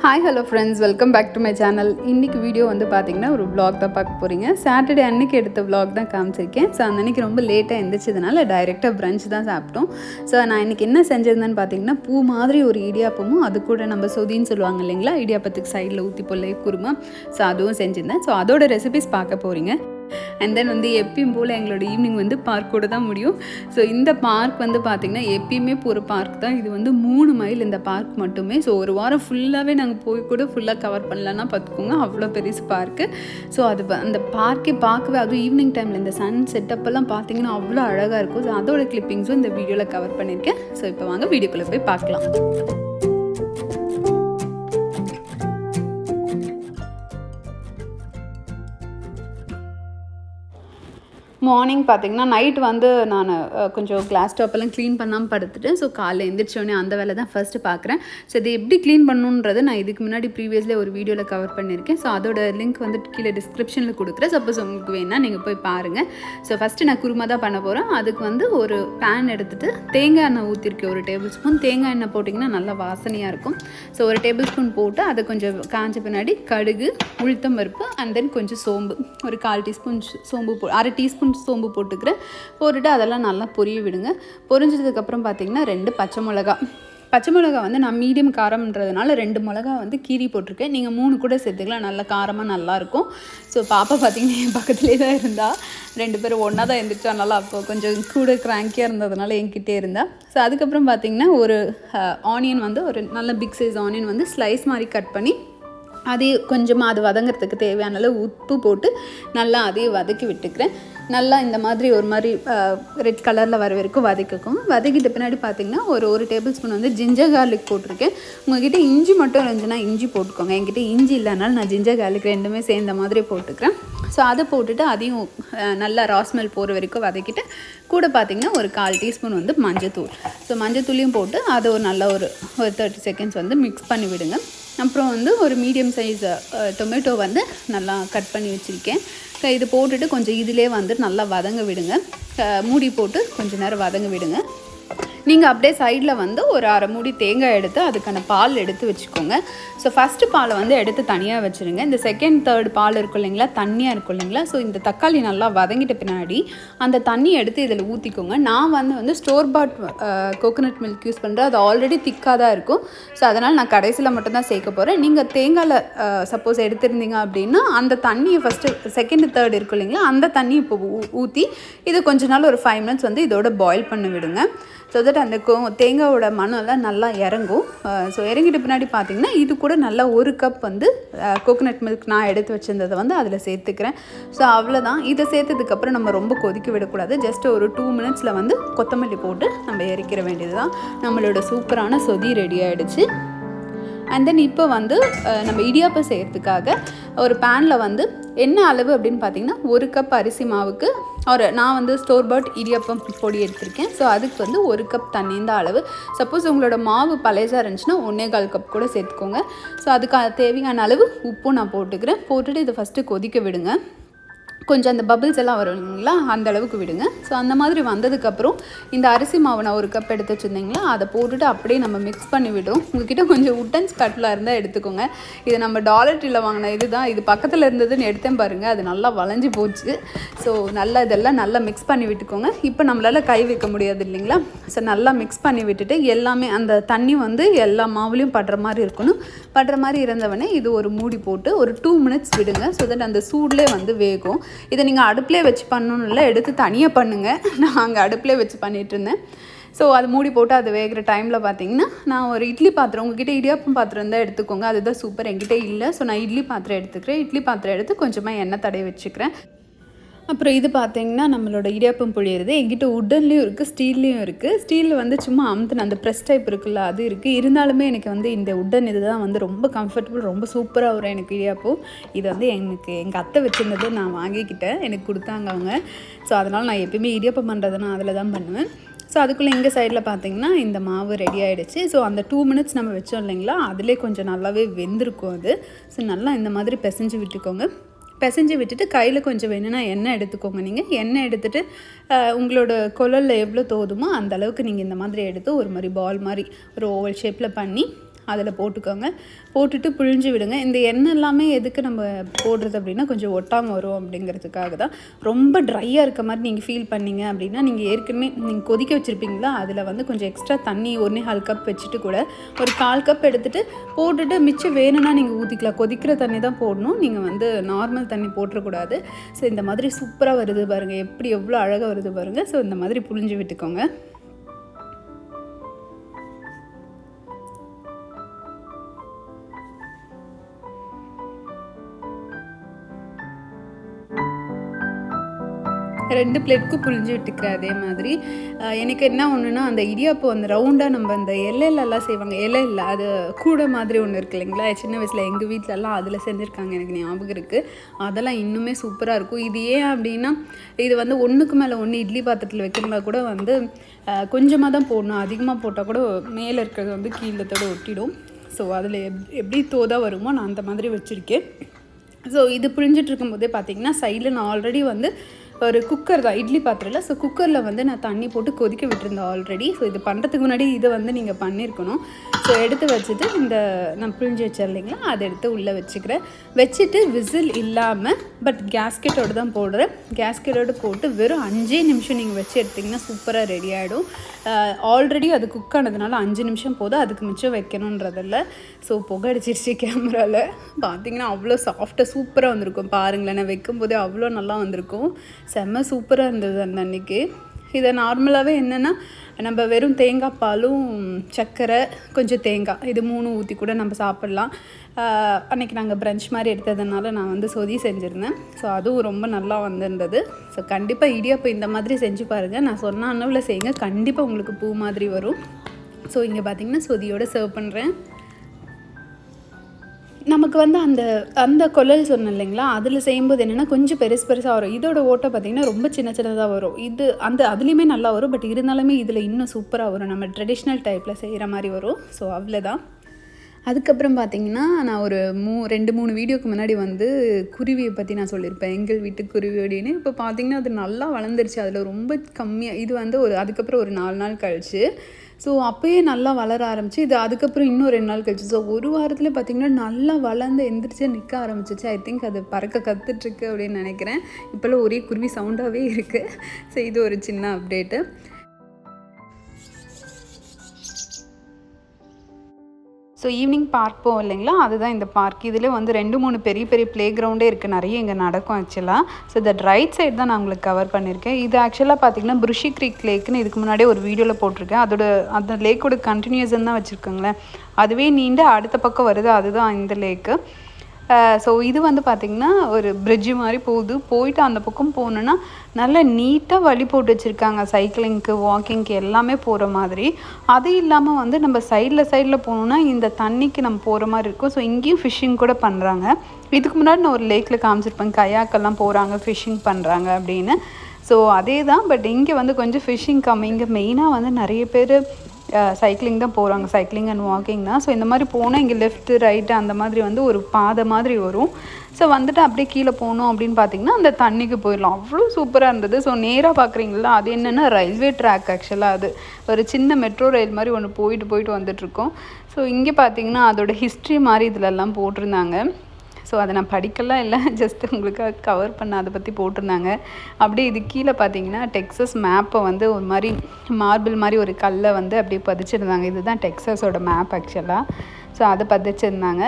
Hi hello friends, welcome back to my channel. இன்றைக்கி video வந்து பார்த்திங்கன்னா ஒரு vlog தான் பார்க்க போகிறீங்க. சாட்டர்டே அன்றைக்கி எடுத்த vlog தான் காமிச்சிருக்கேன். ஸோ அந்த அன்றைக்கி ரொம்ப லேட்டாக எழுந்திரிச்சதுனால டைரெக்டாக பிரஞ்ச் தான் சாப்பிட்டோம். ஸோ நான் இன்றைக்கி என்ன செஞ்சிருந்தேன்னு பார்த்தீங்கன்னா, பூ மாதிரி ஒரு இடியாப்பமும் அது கூட நம்ம சொதின்னு சொல்லுவாங்க இல்லைங்களா, இடியாப்பத்துக்கு சைடில் ஊற்றி போல குருமா. ஸோ அதுவும் செஞ்சுருந்தேன். ஸோ அதோட ரெசிபிஸ் பார்க்க போகிறீங்க. அண்ட் தென் வந்து எப்பயும் போல் எங்களோட ஈவினிங் வந்து பார்க்கோடு தான் முடியும். ஸோ இந்த பார்க் வந்து பார்த்திங்கன்னா எப்பயுமே போகிற பார்க் தான். இது வந்து 3 மைல் இந்த பார்க் மட்டுமே. ஸோ ஒரு வாரம் ஃபுல்லாகவே நாங்கள் போய் கூட ஃபுல்லாக கவர் பண்ணலன்னா பார்த்துக்கோங்க, அவ்வளோ பெருசு பார்க்கு. ஸோ அது அந்த பார்க்கே பார்க்கவே, அதுவும் ஈவினிங் டைமில் இந்த சன் செட்டப்பெல்லாம் பார்த்திங்கன்னா அவ்வளோ அழகாக இருக்கும். ஸோ அதோட கிளிப்பிங்ஸும் இந்த வீடியோவில் கவர் பண்ணியிருக்கேன். ஸோ இப்போ வாங்க வீடியோக்குள்ளே போய் பார்க்கலாம். மார்னிங் பார்த்திங்கன்னா நைட் வந்து நான் கொஞ்சம் கிளாஸ் டாப்பெல்லாம் க்ளீன் பண்ணாமல் படுத்துட்டு, ஸோ காலைல எழுந்திரிச்சோடனே அந்த வேலை தான் ஃபஸ்ட்டு பார்க்குறேன். ஸோ இது எப்படி க்ளீன் பண்ணணுன்றது நான் இதுக்கு முன்னாடி ப்ரீவியஸ்லேயே ஒரு வீடியோவில் கவர் பண்ணியிருக்கேன். ஸோ அதோட லிங்க் வந்து கீழே டிஸ்கிரிப்ஷனில் கொடுக்குறேன். சப்போஸ் உங்களுக்கு வேணால் நீங்கள் போய் பாருங்கள். ஸோ ஃபஸ்ட்டு நான் குருமா தான் பண்ண போகிறேன். அதுக்கு வந்து ஒரு பேன் எடுத்துகிட்டு தேங்காய் எண்ணெய் ஊற்றிருக்கேன். ஒரு டேபிள் ஸ்பூன் தேங்காய் எண்ணெய் போட்டிங்கன்னா நல்லா வாசனையாக இருக்கும். ஸோ ஒரு டேபிள் ஸ்பூன் போட்டு அதை கொஞ்சம் காஞ்ச பின்னாடி கடுகு, உளுத்தம் பருப்பு அண்ட் தென் கொஞ்சம் சோம்பு, ஒரு 1/4 டீஸ்பூன் சோம்பு, 1/2 டீஸ்பூன் சோம்பு போட்டுக்கிறேன். போட்டுட்டு அதெல்லாம் நல்லா பொரிய விடுங்க. பொரிஞ்சதுக்கப்புறம் பார்த்திங்கன்னா 2 பச்சை மிளகா வந்து நான் மீடியம் காரம்ன்றதுனால 2 மிளகா வந்து கீரி போட்டிருக்கேன். நீங்கள் 3 கூட சேர்த்துக்கலாம், நல்லா காரமாக நல்லாயிருக்கும். ஸோ பாப்பா பார்த்திங்கன்னா என் பக்கத்துலேயே தான் இருந்தால், 2 பேரும் ஒன்றா தான் எழுந்திரிச்சா, நல்லா அப்போ கொஞ்சம் கூட கிராங்கியாக இருந்ததுனால என்கிட்டே இருந்தா. ஸோ அதுக்கப்புறம் பார்த்திங்கன்னா ஒரு ஆனியன் வந்து ஒரு நல்ல பிக் சைஸ் ஆனியன் வந்து ஸ்லைஸ் மாதிரி கட் பண்ணி அதையும் கொஞ்சமாக அது வதங்கிறதுக்கு தேவையான அளவு உப்பு போட்டு நல்லா அதையும் வதக்கி விட்டுக்கிறேன். நல்லா இந்த மாதிரி ஒரு மாதிரி ரெட் கலரில் வர வரைக்கும் வதக்கிட்ட பின்னாடி பார்த்திங்கன்னா ஒரு டேபிள் ஸ்பூன் வந்து ஜிஞ்சர் கார்லிக் போட்டிருக்கேன். உங்கள்கிட்ட இஞ்சி மட்டும் இருந்துச்சுன்னா இஞ்சி போட்டுக்கோங்க. என்கிட்ட இஞ்சி இல்லைனாலும் நான் ஜிஞ்சர் கார்லிக் ரெண்டுமே சேர்ந்த மாதிரி போட்டுக்கிறேன். ஸோ அதை போட்டுட்டு அதையும் நல்லா ராஸ்மெல் போகிற வரைக்கும் வதக்கிட்டு, கூட பார்த்திங்கன்னா ஒரு 1/4 டீஸ்பூன் வந்து மஞ்சத்தூள். ஸோ மஞ்சத்தூளையும் போட்டு அதை ஒரு நல்லா ஒரு 30 செகண்ட்ஸ் வந்து மிக்ஸ் பண்ணி விடுங்க. அப்புறம் வந்து ஒரு மீடியம் சைஸ் டொமேட்டோ வந்து நல்லா கட் பண்ணி வச்சுருக்கேன். இது போட்டுட்டு கொஞ்சம் இதிலே வந்து நல்லா வதங்க விடுங்க. மூடி போட்டு கொஞ்சம் நேரம் வதங்க விடுங்க. நீங்கள் அப்படியே சைடில் வந்து ஒரு 1/2 மூடி தேங்காய் எடுத்து அதுக்கான பால் எடுத்து வச்சுக்கோங்க. ஸோ ஃபஸ்ட்டு பாலை வந்து எடுத்து தனியாக வச்சுருங்க. இந்த செகண்ட் தேர்ட் பால் இருக்கும் இல்லைங்களா, தண்ணியாக இருக்கும் இல்லைங்களா, ஸோ இந்த தக்காளி நல்லா வதங்கிட்ட பின்னாடி அந்த தண்ணியை எடுத்து இதில் ஊற்றிக்கோங்க. நான் வந்து ஸ்டோர் பாட் கோகோனட் மில்க் யூஸ் பண்ணுறேன். அது ஆல்ரெடி திக்காக தான் இருக்கும். ஸோ அதனால் நான் கடைசியில் மட்டும்தான் சேர்க்க போகிறேன். நீங்கள் தேங்காயில் சப்போஸ் எடுத்திருந்தீங்க அப்படின்னா அந்த தண்ணியை ஃபஸ்ட்டு செகண்ட் தேர்ட் இருக்கும் இல்லைங்களா, அந்த தண்ணி இப்போ ஊற்றி இது கொஞ்ச நாள் ஒரு 5 மினிட்ஸ் வந்து இதோட பாயில் பண்ணி விடுங்க. ஸோ தட் அந்த தேங்காயோட மணம்லாம் நல்லா இறங்கும். ஸோ இறங்கிட்ட பின்னாடி பார்த்திங்கன்னா இது கூட நல்லா 1 கப் வந்து கோகோனட் மில்க் நான் எடுத்து வச்சுருந்ததை வந்து அதில் சேர்த்துக்கிறேன். ஸோ அவ்வளோதான். இதை சேர்த்ததுக்கப்புறம் நம்ம ரொம்ப கொதிக்க விடக்கூடாது. ஜஸ்ட் ஒரு 2 மினிட்ஸில் வந்து கொத்தமல்லி போட்டு நம்ம இறக்கிற வேண்டியது தான். நம்மளோட சூப்பரான சொதி ரெடி ஆகிடுச்சு. அண்ட் தென் இப்போ வந்து நம்ம இடியாப்பம் செய்கிறதுக்காக ஒரு பேனில் வந்து என்ன அளவு அப்படின்னு பார்த்திங்கன்னா 1 கப் அரிசி மாவுக்கு நான் வந்து ஸ்டோர் பாட் இடியாப்பம் பொடி எடுத்திருக்கேன். ஸோ அதுக்கு வந்து 1 கப் தண்ணி தான் அளவு. சப்போஸ் உங்களோட மாவு பழையசாக இருந்துச்சுன்னா 1.25 கப் கூட சேர்த்துக்கோங்க. ஸோ அதுக்கு தேவையான அளவு உப்பும் நான் போட்டுக்கிறேன். போட்டுட்டு இதை ஃபஸ்ட்டு கொதிக்க விடுங்க. கொஞ்சம் அந்த பபிள்ஸ் எல்லாம் வரும் இல்லைங்களா, அந்த அளவுக்கு விடுங்க. ஸோ அந்த மாதிரி வந்ததுக்கப்புறம் இந்த அரிசி மாவு நான் 1 கப் எடுத்து வச்சுருந்தீங்களா, அதை போட்டுட்டு அப்படியே நம்ம மிக்ஸ் பண்ணி விடுறோம். உங்கள்கிட்ட கொஞ்சம் உட்டன் ஸ்பேட்டில் இருந்தால் எடுத்துக்கோங்க. இது நம்ம டாலர் ட்ரீல வாங்கின இது பக்கத்தில் இருந்ததுன்னு எடுத்தேன் பாருங்கள், அது நல்லா வளைஞ்சி போச்சு. ஸோ நல்லா இதெல்லாம் நல்லா மிக்ஸ் பண்ணி விட்டுக்கோங்க. இப்போ நம்மளால் கை வைக்க முடியாது இல்லைங்களா, ஸோ நல்லா மிக்ஸ் பண்ணி விட்டுட்டு எல்லாமே அந்த தண்ணி வந்து எல்லா மாவுலேயும் படுற மாதிரி இருக்கணும். படுற மாதிரி இருந்தவொடனே இது ஒரு மூடி போட்டு ஒரு 2 மினிட்ஸ் விடுங்க. ஸோ தட் அந்த சூட்லேயே வந்து வேகும். இதை நீங்கள் அடுப்பிலே வச்சு பண்ணணும் இல்லை, எடுத்து தனியாக பண்ணுங்கள். நான் அங்கே அடுப்பிலே வச்சு பண்ணிகிட்டு இருந்தேன். ஸோ அது மூடி போட்டு அது வேகிற டைமில் பார்த்தீங்கன்னா நான் ஒரு இட்லி பாத்திரம், உங்கள்கிட்ட இடியாப்பம் பாத்திரம் இருந்தால் எடுத்துக்கோங்க, அதுதான் சூப்பர். என்கிட்ட இல்லை. ஸோ நான் இட்லி பாத்திரம் எடுத்துக்கிறேன். இட்லி பாத்திரம் எடுத்து கொஞ்சமாக எண்ணெய் தடவி வச்சுக்கிறேன். அப்புறம் இது பார்த்திங்கன்னா நம்மளோட இடியாப்பம் புழியிறது என்கிட்ட உட்டன்லேயும் இருக்குது, ஸ்டீல்லேயும் இருக்குது. ஸ்டீலில் வந்து சும்மா அமுத்துன அந்த ப்ரெஸ் டைப் இருக்குல்ல, அது இருக்குது. இருந்தாலுமே எனக்கு வந்து இந்த உட்டன் இது தான் வந்து ரொம்ப கம்ஃபர்டபுள், ரொம்ப சூப்பராக வரும் எனக்கு இடியாப்பம். இது வந்து எனக்கு எங்கள் அத்தை வச்சுருந்தது நான் வாங்கிக்கிட்டேன், எனக்கு கொடுத்தாங்க அவங்க. ஸோ அதனால் நான் எப்பயுமே இடியாப்பம் பண்ணுறதுனா அதில் தான் பண்ணுவேன். ஸோ அதுக்குள்ளே எங்கள் சைடில் பார்த்திங்கன்னா இந்த மாவு ரெடி ஆகிடுச்சு. ஸோ அந்த 2 மினிட்ஸ் நம்ம வச்சோம் இல்லைங்களா, அதிலே கொஞ்சம் நல்லாவே வெந்திருக்கும் அது. ஸோ நல்லா இந்த மாதிரி பிசைஞ்சு விட்டுக்கோங்க. பிசைஞ்சு விட்டுட்டு கையில் கொஞ்சம் வேணும்னா எண்ணெய் எடுத்துக்கோங்க. நீங்கள் எண்ணெய் எடுத்துகிட்டு உங்களோட குழலில் எவ்வளோ தோதுமோ அந்த அளவுக்கு நீங்கள் இந்த மாதிரி எடுத்து ஒரு மாதிரி பால் மாதிரி ஒரு ஓவல் ஷேப்பில் பண்ணி அதில் போட்டுக்கோங்க. போட்டுட்டு புழிஞ்சு விடுங்க. இந்த எண்ணெய் எல்லாமே எதுக்கு நம்ம போடுறது அப்படின்னா கொஞ்சம் ஒட்டாமல் வரும் அப்படிங்கிறதுக்காக தான். ரொம்ப ட்ரையாக இருக்க மாதிரி நீங்கள் ஃபீல் பண்ணிங்க அப்படின்னா நீங்கள் ஏற்கனவே நீங்கள் கொதிக்க வச்சுருப்பீங்களா, அதில் வந்து கொஞ்சம் எக்ஸ்ட்ரா தண்ணி 1.25 கப் வச்சுட்டு கூட ஒரு 1/4 கப் எடுத்துகிட்டு போட்டுட்டு மிச்சம் வேணும்னா நீங்கள் ஊற்றிக்கலாம். கொதிக்கிற தண்ணி தான் போடணும், நீங்கள் வந்து நார்மல் தண்ணி போட்டுறக்கூடாது. ஸோ இந்த மாதிரி சூப்பராக வருது பாருங்கள், எப்படி எவ்வளோ அழகாக வருது பாருங்கள். ஸோ இந்த மாதிரி புழிஞ்சு விட்டுக்கோங்க. ரெண்டு பிளேட்டுக்கும் புழிஞ்சு விட்டுக்கிறேன். அதே மாதிரி எனக்கு என்ன ஒன்றுனா அந்த இடியாப்பம் அந்த ரவுண்டாக நம்ம அந்த இலையிலலாம் செய்வாங்க, இலை இல்லை அது கூட மாதிரி ஒன்று இருக்குது இல்லைங்களா, சின்ன வயசில் எங்கள் வீட்டிலலாம் அதில் செஞ்சுருக்காங்க, எனக்கு ஞாபகம் இருக்குது. அதெல்லாம் இன்னுமே சூப்பராக இருக்கும். இது ஏன் அப்படின்னா இது வந்து ஒன்றுக்கு மேலே ஒன்று இட்லி பாத்திரத்தில் வைக்கிறதா கூட வந்து கொஞ்சமாக தான் போடணும், அதிகமாக போட்டால் கூட மேலே இருக்கிறது வந்து கீழத்தோடு ஒட்டிடும். ஸோ அதில் எப்படி தோதாக வருமோ நான் அந்த மாதிரி வச்சுருக்கேன். ஸோ இது புழிஞ்சிட்டு இருக்கும்போதே பார்த்திங்கன்னா சைடில் நான் ஆல்ரெடி வந்து ஒரு குக்கர் தான், இட்லி பாத்திரம் இல்லை. ஸோ குக்கரில் வந்து நான் தண்ணி போட்டு கொதிக்க விட்டுருந்தேன் ஆல்ரெடி. ஸோ இது பண்ணுறதுக்கு முன்னாடி இதை வந்து நீங்கள் பண்ணியிருக்கணும். ஸோ எடுத்து வச்சுட்டு இந்த நான் புழிஞ்சு வச்சேன் இல்லைங்களா, அதை எடுத்து உள்ளே வச்சுக்கிறேன். வச்சுட்டு விசில் இல்லாமல் பட் கேஸ்கெட்டோடு தான் போடுறேன். கேஸ்கெட்டோடு போட்டு வெறும் 5 நிமிஷம் நீங்கள் வச்சு எடுத்திங்கன்னா சூப்பராக ரெடி ஆகிடும். ஆல்ரெடி அது குக் ஆனதுனால 5 நிமிஷம் போதும், அதுக்கு மிச்சம் வைக்கணுன்றதில்ல. ஸோ புகை அடிச்சிருச்சு கேமராவில். பார்த்தீங்கன்னா அவ்வளோ சாஃப்டாக சூப்பராக வந்திருக்கும் பாருங்களேன். நான் வைக்கும்போதே அவ்வளோ நல்லா வந்திருக்கும், செம்ம சூப்பராக இருந்தது அந்த அன்றைக்கி. இதை நார்மலாகவே என்னென்னா நம்ம வெறும் தேங்காய் பாலும் சர்க்கரை கொஞ்சம் தேங்காய் இது 3 ஊற்றி கூட நம்ம சாப்பிட்லாம். அன்றைக்கி நாங்கள் பிரஞ்ச் மாதிரி எடுத்ததுனால நான் வந்து சொதி செஞ்சுருந்தேன். ஸோ அதுவும் ரொம்ப நல்லா வந்திருந்தது. ஸோ கண்டிப்பாக இடியாப்பம் இந்த மாதிரி செஞ்சு பாருங்கள். நான் சொன்ன அளவில் செய்யுங்க, கண்டிப்பாக உங்களுக்கு பூ மாதிரி வரும். ஸோ இங்கே பார்த்திங்கன்னா சொதியோடு சர்வ் பண்ணுறேன். நமக்கு வந்து அந்த கொள்ளல் சொன்னேன் இல்லைங்களா, அதில் செய்யும்போது என்னென்னா கொஞ்சம் பெருசாக வரும். இதோட ஓட்டை பார்த்திங்கன்னா ரொம்ப சின்னதாக வரும். இது அதுலேயுமே நல்லா வரும், பட் இருந்தாலுமே இதில் இன்னும் சூப்பராக வரும், நம்ம ட்ரெடிஷ்னல் டைப்பில் செய்கிற மாதிரி வரும். ஸோ அவ்வளோதான். அதுக்கப்புறம் பார்த்திங்கன்னா நான் ஒரு 2-3 வீடியோக்கு முன்னாடி வந்து குருவியை பற்றி நான் சொல்லியிருப்பேன், எங்கள் வீட்டு குருவி அப்படின்னு. இப்போ பார்த்திங்கன்னா அது நல்லா வளர்ந்துருச்சு. அதில் ரொம்ப கம்மியாக இது வந்து அதுக்கப்புறம் ஒரு 4 நாள் கழிச்சு ஸோ அப்போயே நல்லா வளர ஆரம்பிச்சு. இது அதுக்கப்புறம் இன்னும் 2 நாள் கழிச்சு. ஸோ ஒரு வாரத்தில் பார்த்திங்கன்னா நல்லா வளர்ந்து எந்திரிச்சு நிற்க ஆரம்பிச்சிச்சு. ஐ திங்க் அது பறக்க கற்றுட்ருக்கு அப்படின்னு நினைக்கிறேன். இப்போல்லாம் ஒரே குருவி சவுண்டாகவே இருக்குது. ஸோ இது ஒரு சின்ன அப்டேட்டு. ஸோ ஈவினிங் பார்க் போவோம் இல்லைங்களா, அதுதான் இந்த பார்க். இதில் வந்து 2-3 பெரிய பெரிய ப்ளே கிரவுண்டே இருக்குது, நிறைய இங்கே நடக்கும் ஆக்சுவலாக. ஸோ இந்த ரைட் சைடு தான் நான் உங்களுக்கு கவர் பண்ணியிருக்கேன். இது ஆக்சுவலாக பார்த்திங்கன்னா புருஷி க்ரீக் லேக்குன்னு இதுக்கு முன்னாடியே ஒரு வீடியோவில் போட்டிருக்கேன். அந்த லேக்கோட கண்டினியூஸன் தான் வச்சுருக்கோங்களேன், அதுவே நீண்டு அடுத்த பக்கம் வருது, அதுதான் இந்த லேக்கு. ஸோ இது வந்து பார்த்திங்கன்னா ஒரு பிரிட்ஜு மாதிரி போயிட்டு அந்த பக்கம் போகணுன்னா நல்லா நீட்டாக வழி போட்டு வச்சுருக்காங்க, சைக்கிளிங்க்கு வாக்கிங்க்கு எல்லாமே போகிற மாதிரி. அது இல்லாமல் வந்து நம்ம சைடில் போகணுன்னா இந்த தண்ணிக்கு நம்ம போகிற மாதிரி இருக்கும். ஸோ இங்கேயும் ஃபிஷ்ஷிங் கூட பண்ணுறாங்க. இதுக்கு முன்னாடி நான் ஒரு லேக்கில் காமிச்சிருப்பேன், கயாக்கெல்லாம் போகிறாங்க, ஃபிஷ்ஷிங் பண்ணுறாங்க அப்படின்னு. ஸோ அதே தான், பட் இங்கே வந்து கொஞ்சம் ஃபிஷ்ஷிங் கம்மி. இங்கே மெயினாக வந்து நிறைய பேர் சைக்கிளிங் தான் போகிறாங்க, சைக்கிளிங் அண்ட் வாக்கிங் தான். ஸோ இந்த மாதிரி போனால் இங்கே லெஃப்ட்டு ரைட்டு அந்த மாதிரி வந்து ஒரு பாதை மாதிரி வரும். ஸோ வந்துட்டு அப்படியே கீழே போகணும் அப்படின்னு பார்த்தீங்கன்னா அந்த தண்ணிக்கு போயிடலாம். அவ்வளோ சூப்பராக இருந்தது. ஸோ நேராக பார்க்குறீங்களா, அது என்னென்னா ரயில்வே ட்ராக் ஆக்சுவலாக. அது ஒரு சின்ன மெட்ரோ ரயில் மாதிரி ஒன்று போயிட்டு வந்துட்டுருக்கோம். ஸோ இங்கே பார்த்தீங்கன்னா அதோட ஹிஸ்ட்ரி மாதிரி இதிலெல்லாம் போட்டிருந்தாங்க. ஸோ அதை நான் படிக்கலாம் இல்லை, ஜஸ்ட் உங்களுக்காக கவர் பண்ண அதை பற்றி போட்டிருந்தாங்க. அப்படியே இது கீழே பார்த்தீங்கன்னா டெக்ஸஸ் மேப்பை வந்து ஒரு மாதிரி மார்பிள் மாதிரி ஒரு கல்லை வந்து அப்படியே பதிச்சிருந்தாங்க. இதுதான் டெக்ஸஸோட மேப் ஆக்சுவலாக. ஸோ அதை பதிச்சிருந்தாங்க.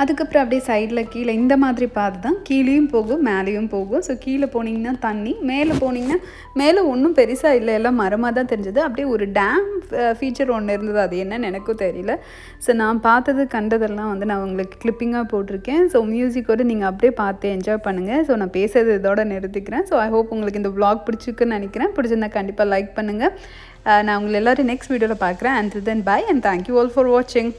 அதுக்கப்புறம் அப்படியே சைடில் கீழே இந்த மாதிரி பாதை தான், கீழேயும் போகும் மேலேயும் போகும். ஸோ கீழே போனீங்கன்னா தண்ணி, மேலே போனீங்கன்னா மேலே ஒன்றும் பெருசாக இல்லை, எல்லாம் மரமாக தான் தெரிஞ்சது. அப்படியே ஒரு டேம் ஃபீச்சர் ஒன்று இருந்தது, அது என்னன்னு எனக்கும் தெரியல. ஸோ நான் பார்த்தது கண்டதெல்லாம் வந்து நான் உங்களுக்கு கிளிப்பிங்காக போட்டிருக்கேன். ஸோ மியூசிக்கோடு நீங்கள் அப்படியே பார்த்து என்ஜாய் பண்ணுங்கள். ஸோ நான் பேசுறது இதோட நிறுத்திக்கிறேன். ஸோ ஐ ஹோப் உங்களுக்கு இந்த vlog பிடிச்சிருக்குன்னு நினைக்கிறேன். பிடிச்சிருந்தா கண்டிப்பாக லைக் பண்ணுங்கள். நான் உங்களை எல்லோரும் நெக்ஸ்ட் வீடியோவில் பார்க்குறேன். Until then, bye and thank you all for watching.